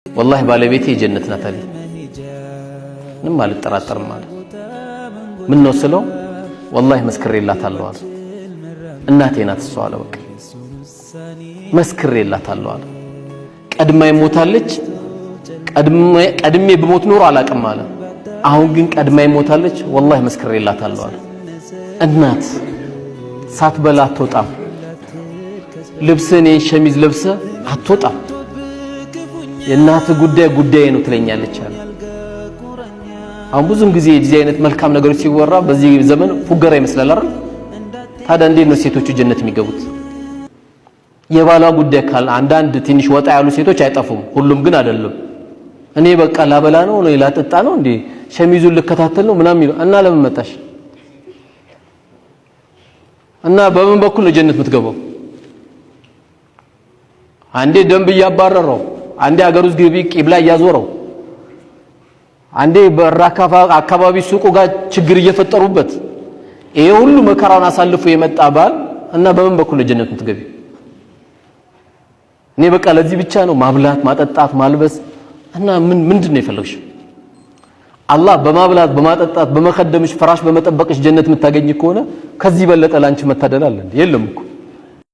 والله ባለቤቴ የጀነት ናት አለ ምንም አልጠራጠርም ማለት ምን ነው ስለው والله መስክሬላታለሁ አለ እናቴ ናት እሷ አለ በቃ መስክሬላታለሁ አለ ቀድማይ ሞታለች ቀድሜ በሞት ኖር አላቀም አለ አሁን ግን ቀድማይ ሞታለች والله መስክሬላታለሁ አለ እናት ሳትበላ አትወጣም ልብስን ሸሚዝ ለብሰ አትወጣም የእናት ጉዳይ ነው ትለኛለች አለ አሁን ብዙም ጊዜ እዚህ አይነት መልካም ነገሮች ሲወራ በዚህ ዘመን ፉገራ ይመስላል አይደል ታዲያ እንዴት ነው ሴቶቹ ጀነት የሚገቡት የባሏ ጉዳይ ካል አንዳንድ ትንሽ ወጣ ያሉ ሴቶች አይጠፉም ሁሉም ግን አይደለም እኔ በቃ ላበላ ነው ላጠጣ ነው እንዴ ሸሚዙን ልከታተል ነው ምናምን ይሉ እና ለምን መጣሽ እና በምን በኩል ነው ጀነት የምትገባው አንዴ ደንብ ያባረረው አንዴ አገሩስ ግቢ ቂብላ ያዞረው አንዴ በራካፋ አካባቢ ሱቁ ጋር ችግር እየፈጠሩበት ይሄ ሁሉ መከራውን አሳልፎ የመጣ ባል እና በምን በኩል ነው ጀነት የምትገቢ እኔ በቃ ለዚህ ብቻ ነው ማብላት ማጠጣት ማልበስ እና ምንድን ነው የፈለግሽ አላህ በማብላት በማጠጣት በመከደምሽ ፍራሽ በመጠበቅሽ ጀነት የምታገኝ ከሆነ ከዚህ በለጠ ላንቺ መታደል አለ የለም እኮ